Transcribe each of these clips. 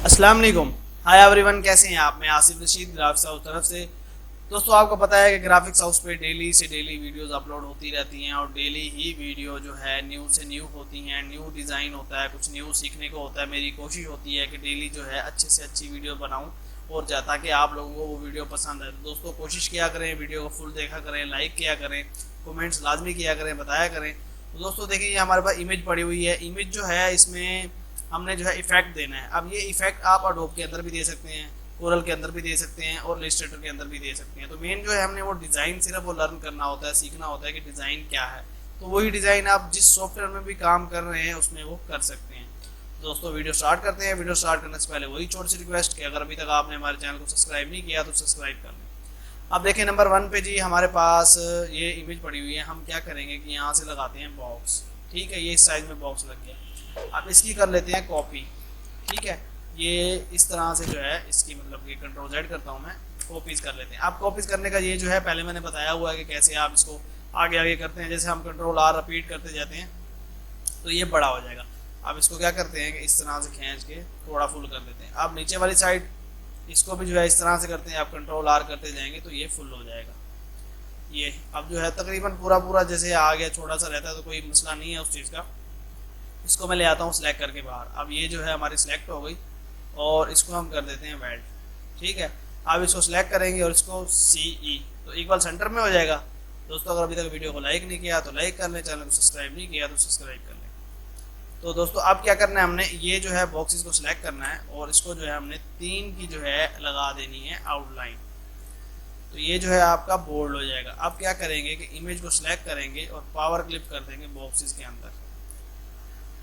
अस्सलाम वालेकुम। Hi everyone, कैसे हैं आप? मैं आसिफ रशीद ग्राफिक्स हाउस तरफ से। दोस्तों, आपको पता है कि ग्राफिक्स हाउस पे डेली से डेली वीडियोस अपलोड होती रहती हैं और डेली ही वीडियो जो है न्यू से न्यू होती हैं। न्यू डिज़ाइन होता है, कुछ न्यू सीखने को होता है। मेरी कोशिश होती है कि डेली जो है अच्छे से अच्छी वीडियो बनाऊं और ताकि आप लोगों को वो वीडियो पसंद आए। तो दोस्तों, कोशिश किया करें, वीडियो को फुल देखा करें, लाइक किया करें, कमेंट्स लाजमी किया करें, बताया करें। तो दोस्तों देखिए, ये हमारे पास इमेज पड़ी हुई है। इमेज जो है इसमें हमने जो है इफेक्ट देना है। अब ये इफेक्ट आप अडोब के अंदर भी दे सकते हैं, कोरल के अंदर भी दे सकते हैं और इलस्ट्रेटर के अंदर भी दे सकते हैं। तो मेन जो है हमने वो डिज़ाइन सिर्फ वो लर्न करना होता है, सीखना होता है कि डिज़ाइन क्या है। तो वही डिज़ाइन आप जिस सॉफ्टवेयर में भी काम कर रहे हैं उसमें वो कर सकते हैं। दोस्तों, वीडियो स्टार्ट करते हैं। वीडियो स्टार्ट करने से पहले वही छोटी सी रिक्वेस्ट कि अगर अभी तक आपने हमारे चैनल को सब्सक्राइब नहीं किया तो सब्सक्राइब कर लें। अब देखिए, नंबर 1 पे जी हमारे पास ये इमेज पड़ी हुई है। हम क्या करेंगे कि यहाँ से लगाते हैं बॉक्स। ठीक है, ये इस साइज में बॉक्स लग गया। अब इसकी कर लेते हैं कॉपी। ठीक है, ये इस तरह से जो है इसकी मतलब कि कंट्रोल Z करता हूँ मैं, कॉपीज कर लेते हैं। अब कॉपीज करने का ये जो है पहले मैंने बताया हुआ है कि कैसे आप इसको आगे आगे करते हैं। जैसे हम कंट्रोल R रिपीट करते जाते हैं तो ये बड़ा हो जाएगा। अब इसको क्या करते हैं कि इस तरह से खींच के थोड़ा फुल कर देते हैं। अब नीचे वाली साइड इसको भी जो है इस तरह से करते हैं। आप कंट्रोल R करते जाएंगे तो ये फुल हो जाएगा। ये अब जो है तकरीबन पूरा पूरा जैसे आ गया, छोटा सा रहता है तो कोई मसला नहीं है उस चीज़ का। इसको मैं ले आता हूँ सिलेक्ट करके बाहर। अब ये जो है हमारी सिलेक्ट हो गई और इसको हम कर देते हैं वेल्ड। ठीक है, अब इसको सिलेक्ट करेंगे और इसको CE तो इक्वल सेंटर में हो जाएगा। दोस्तों, अगर अभी तक वीडियो को लाइक नहीं किया तो लाइक कर लें, चैनल को सब्सक्राइब नहीं किया तो सब्सक्राइब कर लें। तो दोस्तों, अब क्या करना है, हमने ये जो है बॉक्सेस को सिलेक्ट करना है और इसको जो है हमने 3 की जो है लगा देनी है आउटलाइन। तो ये जो है आपका बोल्ड हो जाएगा। अब क्या करेंगे कि इमेज को सिलेक्ट करेंगे और पावर क्लिप कर देंगे बॉक्सेस के अंदर।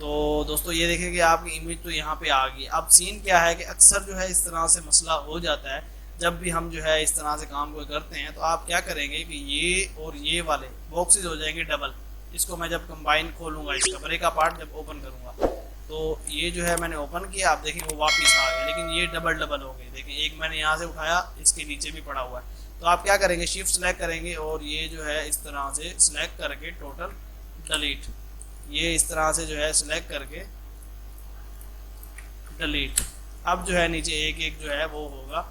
तो दोस्तों, ये देखें कि आपकी इमेज तो यहाँ पे आ गई। अब सीन क्या है कि अक्सर जो है इस तरह से मसला हो जाता है जब भी हम जो है इस तरह से काम को करते हैं। तो आप क्या करेंगे कि ये और ये वाले बॉक्सेस हो जाएंगे डबल। इसको मैं जब कंबाइन खोलूँगा, इसका ब्रेक का पार्ट जब ओपन करूँगा तो ये जो है मैंने ओपन किया, आप देखें वो वापस आ गया, लेकिन ये डबल डबल हो गए। देखिए, एक मैंने यहाँ से उठाया, इसके नीचे भी पड़ा हुआ है। तो आप क्या करेंगे, शिफ्ट सेलेक्ट करेंगे और ये जो है इस तरह से सिलेक्ट करके टोटल डिलीट, ये इस तरह से जो है सिलेक्ट करके डिलीट। अब जो है नीचे एक एक जो है वो होगा।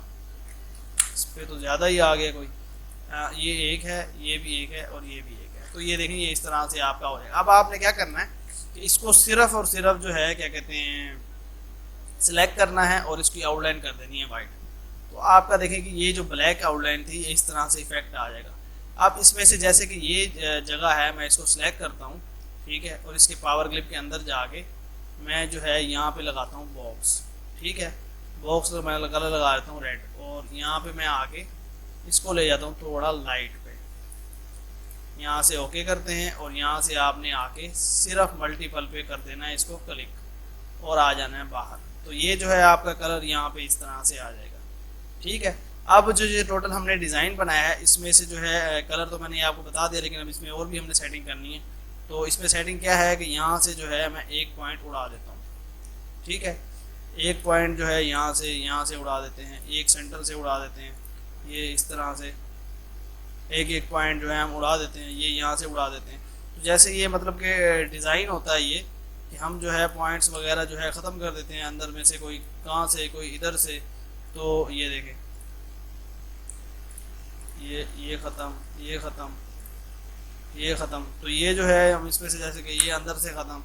इस पर तो ज़्यादा ही आ गया कोई। ये एक है, ये भी एक है और ये भी एक है। तो ये देखें, ये इस तरह से आपका हो जाएगा। अब आपने क्या करना है कि इसको सिर्फ और सिर्फ जो है क्या कहते हैं सिलेक्ट करना है और इसकी आउटलाइन कर देनी है वाइट। तो आपका देखें कि ये जो ब्लैक आउटलाइन थी ये इस तरह से इफेक्ट आ जाएगा। अब इसमें से जैसे कि ये जगह है, मैं इसको सिलेक्ट करता हूँ। ठीक है, और इसके पावर क्लिप के अंदर जाके मैं जो है यहाँ पे लगाता हूँ बॉक्स। ठीक है, बॉक्स तो मैं कलर लगा देता हूँ रेड और यहाँ पे मैं आके इसको ले जाता हूँ थोड़ा लाइट पे। यहाँ से ओके करते हैं और यहाँ से आपने आके सिर्फ मल्टीपल पे कर देना है इसको क्लिक और आ जाना है बाहर। तो ये जो है आपका कलर यहाँ पे इस तरह से आ जाएगा। ठीक है, अब जो ये टोटल हमने डिज़ाइन बनाया है इसमें से जो है कलर तो मैंने आपको बता दिया, लेकिन अब इसमें और भी हमने सेटिंग करनी है। तो इसमें सेटिंग क्या है कि यहाँ से जो है मैं एक पॉइंट उड़ा देता हूँ। ठीक है, एक पॉइंट जो है यहाँ से उड़ा देते हैं, एक सेंटर से उड़ा देते हैं, ये इस तरह से एक एक पॉइंट जो है हम उड़ा देते हैं, ये यहाँ से उड़ा देते हैं। तो जैसे ये मतलब कि डिज़ाइन होता है ये कि हम जो है पॉइंट्स वगैरह जो है ख़त्म कर देते हैं अंदर में से, कोई कहाँ से कोई इधर से। तो ये देखें, ये ख़त्म, ये ख़त्म, ये ख़त्म। तो ये जो है हम इसमें से जैसे कि ये अंदर से ख़त्म।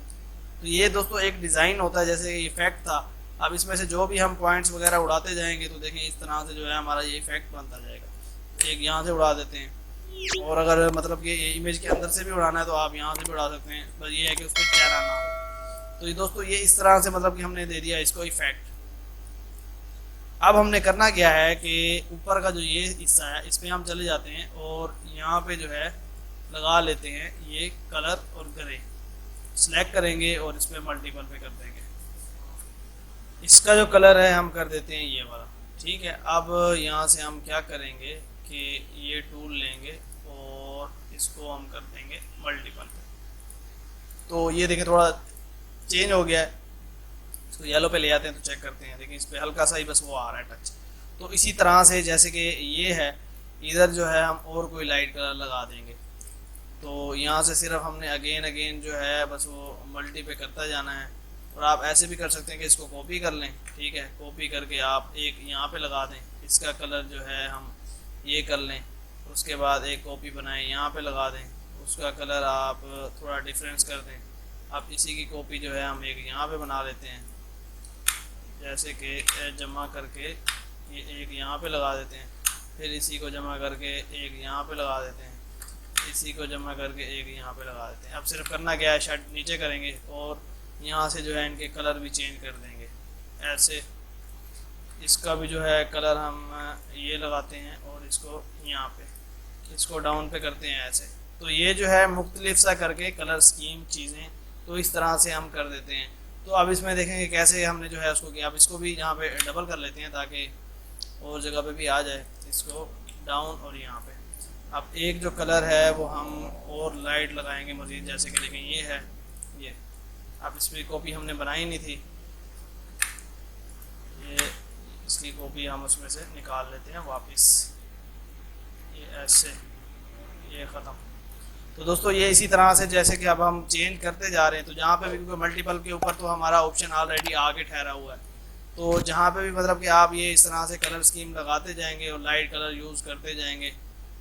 तो ये दोस्तों एक डिज़ाइन होता है, जैसे इफेक्ट था। अब इसमें से जो भी हम पॉइंट्स वगैरह उड़ाते जाएंगे तो देखें इस तरह से जो है हमारा ये इफेक्ट बनता जाएगा। एक यहाँ से उड़ा देते हैं और अगर मतलब कि इमेज के अंदर से भी उड़ाना है तो आप यहाँ से भी उड़ा सकते हैं, बस ये है कि उस पर चेहरा ना हो। तो ये दोस्तों ये इस तरह से मतलब कि हमने दे दिया इसको इफेक्ट। अब हमने करना क्या है कि ऊपर का जो ये हिस्सा है इस पर हम चले जाते हैं और यहाँ पे जो है लगा लेते हैं ये कलर और ग्रे, सिलेक्ट करेंगे और इस पर मल्टीपल पे कर देंगे। इसका जो कलर है हम कर देते हैं ये वाला। ठीक है, अब यहाँ से हम क्या करेंगे कि ये टूल लेंगे और इसको हम कर देंगे मल्टीपल पे। तो ये देखें थोड़ा चेंज हो गया है। इसको येलो पे ले आते हैं तो चेक करते हैं, देखिए इस पर हल्का सा ही बस वो आ रहा है टच। तो इसी तरह से जैसे कि ये है, इधर जो है हम और कोई लाइट कलर लगा देंगे। तो यहाँ से सिर्फ हमने अगेन जो है बस वो मल्टी पे करता जाना है। और आप ऐसे भी कर सकते हैं कि इसको कॉपी कर लें, ठीक है, कॉपी करके आप एक यहाँ पे लगा दें, इसका कलर जो है हम ये कर लें, उसके बाद एक कॉपी बनाएं यहाँ पे लगा दें, उसका कलर आप थोड़ा डिफरेंस कर दें। अब इसी की कॉपी जो है हम एक यहाँ पे बना लेते हैं, जैसे कि जमा करके ये एक यहाँ पे लगा देते हैं, फिर इसी को जमा करके एक यहाँ पे लगा देते हैं, इसी को जमा करके एक यहाँ पे लगा देते हैं। अब सिर्फ करना क्या है, शर्ट नीचे करेंगे और यहाँ से जो है इनके कलर भी चेंज कर देंगे ऐसे। इसका भी जो है कलर हम ये लगाते हैं और इसको यहाँ पे इसको डाउन पे करते हैं ऐसे। तो ये जो है मुख्तलिफ सा करके कलर स्कीम चीज़ें तो इस तरह से हम कर देते हैं। तो अब इसमें देखेंगे कैसे हमने जो है उसको किया। अब इसको भी यहाँ पे डबल कर लेते हैं ताकि और जगह पे भी आ जाए, इसको डाउन और यहाँ पे। अब एक जो कलर है वो हम और लाइट लगाएंगे मज़ीद, जैसे कि देखें ये है ये। अब इस पर कॉपी हमने बनाई नहीं थी, ये इसकी कॉपी हम उसमें से निकाल लेते हैं वापस, ये ऐसे, ये ख़त्म। तो दोस्तों ये इसी तरह से जैसे कि अब हम चेंज करते जा रहे हैं, तो जहाँ पे भी कोई मल्टीपल के ऊपर तो हमारा ऑप्शन ऑलरेडी आगे ठहरा हुआ है, तो जहाँ पे भी मतलब कि आप ये इस तरह से कलर स्कीम लगाते जाएंगे और लाइट कलर यूज़ करते जाएंगे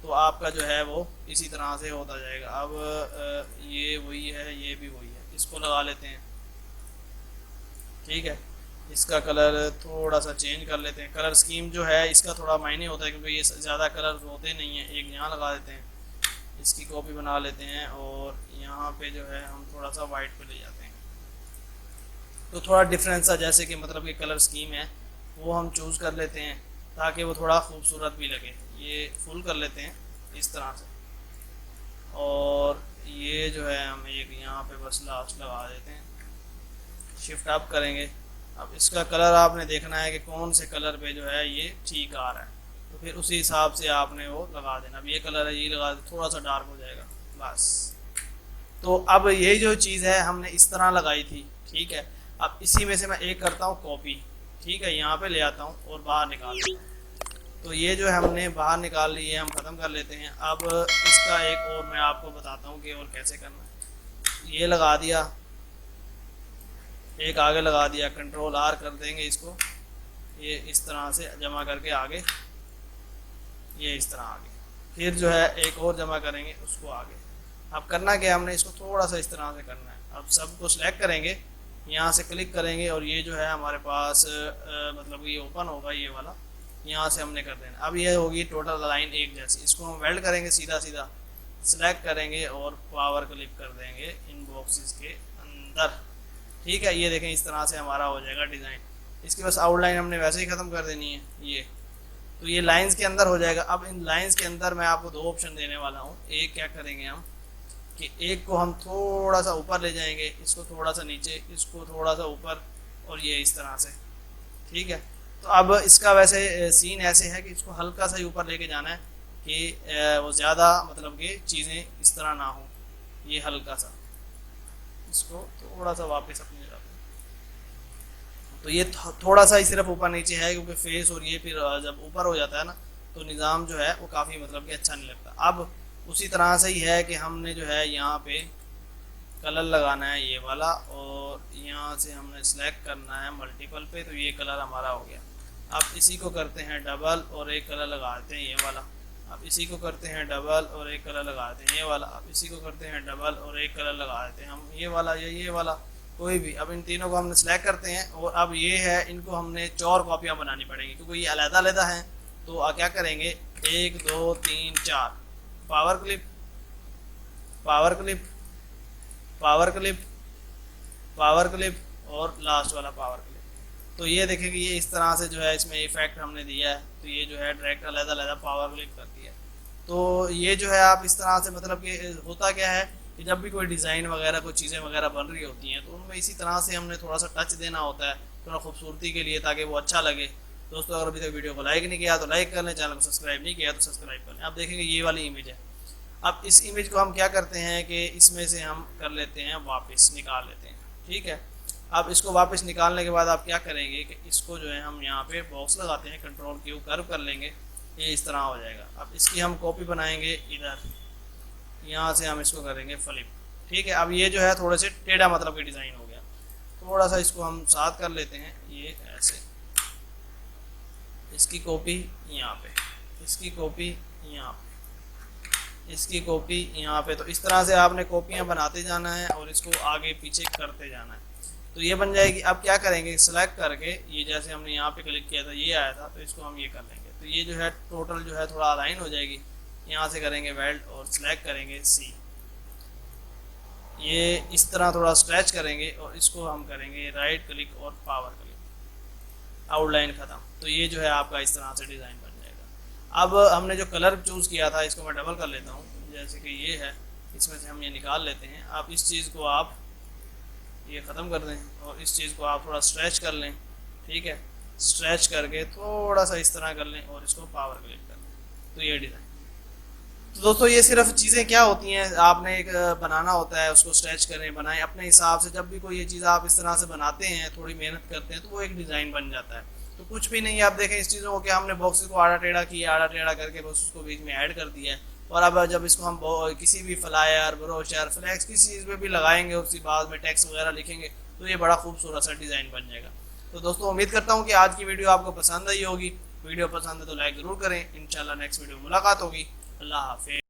तो आपका जो है वो इसी तरह से होता जाएगा। अब ये वही है, ये भी वही है, इसको लगा लेते हैं, ठीक है। इसका कलर थोड़ा सा चेंज कर लेते हैं। कलर स्कीम जो है इसका थोड़ा मायने होता है क्योंकि ये ज़्यादा कलर होते नहीं हैं। एक यहाँ लगा देते हैं, इसकी कॉपी बना लेते हैं और यहाँ पे जो है हम थोड़ा सा वाइट पे ले जाते हैं, तो थोड़ा डिफरेंस सा जैसे कि मतलब कि कलर स्कीम है वो हम चूज़ कर लेते हैं ताकि वो थोड़ा खूबसूरत भी लगे। ये फुल कर लेते हैं इस तरह से और ये जो है हम एक यहाँ पे बस लास्ट लगा देते हैं, शिफ्ट अप करेंगे। अब इसका कलर आपने देखना है कि कौन से कलर पे जो है ये ठीक आ रहा है, तो फिर उसी हिसाब से आपने वो लगा देना। अब ये कलर है, ये लगा दे, थोड़ा सा डार्क हो जाएगा बस। तो अब ये जो चीज़ है हमने इस तरह लगाई थी, ठीक है। अब इसी में से मैं एक करता हूँ कॉपी, ठीक है, यहाँ पे ले आता हूँ और बाहर निकाल देता हूँ। तो ये जो है हमने बाहर निकाल ली है, हम ख़त्म कर लेते हैं। अब इसका एक और मैं आपको बताता हूँ कि और कैसे करना है। ये लगा दिया, एक आगे लगा दिया, कंट्रोल आर कर देंगे इसको, ये इस तरह से जमा करके आगे, ये इस तरह आगे, फिर जो है एक और जमा करेंगे उसको आगे। अब करना क्या, हमने इसको थोड़ा सा इस तरह से करना है। अब सबको सिलेक्ट करेंगे, यहाँ से क्लिक करेंगे और ये जो है हमारे पास मतलब ये ओपन होगा ये वाला, यहाँ से हमने कर देना। अब ये होगी टोटल लाइन एक जैसी, इसको हम वेल्ड करेंगे सीधा सीधा, सिलेक्ट करेंगे और पावर क्लिक कर देंगे इन बॉक्सेस के अंदर, ठीक है। ये देखें इस तरह से हमारा हो जाएगा डिज़ाइन। इसकी बस आउटलाइन हमने वैसे ही ख़त्म कर देनी है ये, तो ये लाइंस के अंदर हो जाएगा। अब इन लाइंस के अंदर मैं आपको दो ऑप्शन देने वाला हूँ। एक क्या करेंगे हम कि एक को हम थोड़ा सा ऊपर ले जाएंगे, इसको थोड़ा सा नीचे, इसको थोड़ा सा ऊपर, और ये इस तरह से, ठीक है। तो अब इसका वैसे सीन ऐसे है कि इसको हल्का सा ही ऊपर लेके जाना है कि वो ज़्यादा मतलब कि चीज़ें इस तरह ना हो, ये हल्का सा, इसको थोड़ा सा वापस अपनी जगह पे। तो ये थोड़ा सा ही सिर्फ ऊपर नीचे है क्योंकि फेस और ये फिर जब ऊपर हो जाता है ना तो निज़ाम जो है वो काफ़ी मतलब कि अच्छा नहीं लगता। अब उसी तरह से ही है कि हमने जो है यहाँ पे कलर लगाना है ये वाला, और यहाँ से हमने सेलेक्ट करना है मल्टीपल पे, तो ये कलर हमारा हो गया। अब इसी को करते हैं डबल और एक कलर लगाते हैं ये वाला। अब इसी को करते हैं डबल और एक कलर लगाते हैं ये वाला। अब इसी को करते हैं डबल और एक कलर लगा देते हैं हम ये वाला या ये वाला, कोई भी। अब इन तीनों को हमने सेलेक्ट करते हैं और अब ये है, इनको हमने 4 कॉपियाँ बनानी पड़ेंगी क्योंकि ये अलग-अलग हैं। तो क्या करेंगे, 1 2 3 4, power clip, power clip, power clip, power clip और लास्ट वाला पावर क्लिप। तो ये देखेंगे ये इस तरह से जो है इसमें इफेक्ट हमने दिया है, तो ये जो है डायरेक्ट अलग-अलग पावर क्लिप कर दिया। तो ये जो है आप इस तरह से मतलब कि होता क्या है कि जब भी कोई डिज़ाइन वगैरह कोई चीज़ें वगैरह बन रही होती हैं तो उनमें इसी तरह से हमने थोड़ा सा टच देना होता है, थोड़ा खूबसूरती के लिए, ताकि वो अच्छा लगे। दोस्तों अगर अभी तक वीडियो को लाइक नहीं किया तो लाइक कर लें, चैनल को सब्सक्राइब नहीं किया तो सब्सक्राइब कर लें। आप देखेंगे ये वाली इमेज है। अब इस इमेज को हम क्या करते हैं कि इसमें से हम कर लेते हैं वापस निकाल लेते हैं, ठीक है। अब इसको वापस निकालने के बाद आप क्या करेंगे कि इसको जो है हम यहाँ पे बॉक्स लगाते हैं, कंट्रोल क्यू कर्व कर लेंगे, ये इस तरह हो जाएगा। अब इसकी हम कॉपी बनाएंगे इधर, यहाँ से हम इसको करेंगे फ्लिप, ठीक है। अब ये जो है थोड़े से टेढ़ा मतलब कि डिज़ाइन हो गया। थोड़ा सा इसको हम साथ कर लेते हैं, ये ऐसे, इसकी कॉपी यहाँ पे, इसकी कॉपी यहाँ पे, इसकी कॉपी यहाँ पे। तो इस तरह से आपने कॉपियाँ बनाते जाना है और इसको आगे पीछे करते जाना है, तो ये बन जाएगी। अब क्या करेंगे, सिलेक्ट करके ये जैसे हमने यहाँ पे क्लिक किया था ये आया था, तो इसको हम ये कर लेंगे, तो ये जो है टोटल जो है थोड़ा अलाइन हो जाएगी। यहाँ से करेंगे वेल्ड और सिलेक्ट करेंगे सी, ये इस तरह थोड़ा स्ट्रेच करेंगे और इसको हम करेंगे राइट क्लिक और पावर क्लिक, आउटलाइन ख़त्म। तो ये जो है आपका इस तरह से डिज़ाइन बन जाएगा। अब हमने जो कलर चूज़ किया था इसको मैं डबल कर लेता हूँ, जैसे कि ये है, इसमें से हम ये निकाल लेते हैं। आप इस चीज़ को आप ये ख़त्म कर दें और इस चीज़ को आप थोड़ा स्ट्रेच कर लें, ठीक है, स्ट्रेच करके थोड़ा सा इस तरह कर लें और इसको पावर क्लिक कर लें, तो ये डिज़ाइन। तो दोस्तों ये सिर्फ चीज़ें क्या होती हैं, आपने एक बनाना होता है, उसको स्ट्रेच करें, बनाएं अपने हिसाब से। जब भी कोई ये चीज़ आप इस तरह से बनाते हैं, थोड़ी मेहनत करते हैं, तो वो एक डिज़ाइन बन जाता है। तो कुछ भी नहीं, आप देखें इस चीज़ों को कि हमने बॉक्सेस को आड़ा टेढ़ा किया, आड़ा टेढ़ा करके बस उसको बीच में ऐड कर दिया है। और अब जब इसको हम किसी भी फ्लायर, ब्रोशर, फ्लैक्स किसी चीज़ में भी लगाएंगे, उसके बाद में टेक्स्ट वगैरह लिखेंगे, तो ये बड़ा खूबसूरत सा डिज़ाइन बन जाएगा। तो दोस्तों उम्मीद करता हूँ कि आज की वीडियो आपको पसंद आई होगी। वीडियो पसंद है तो लाइक ज़रूर करें। इंशाल्लाह नेक्स्ट वीडियो में मुलाकात होगी। अल्लाह हाफिज़।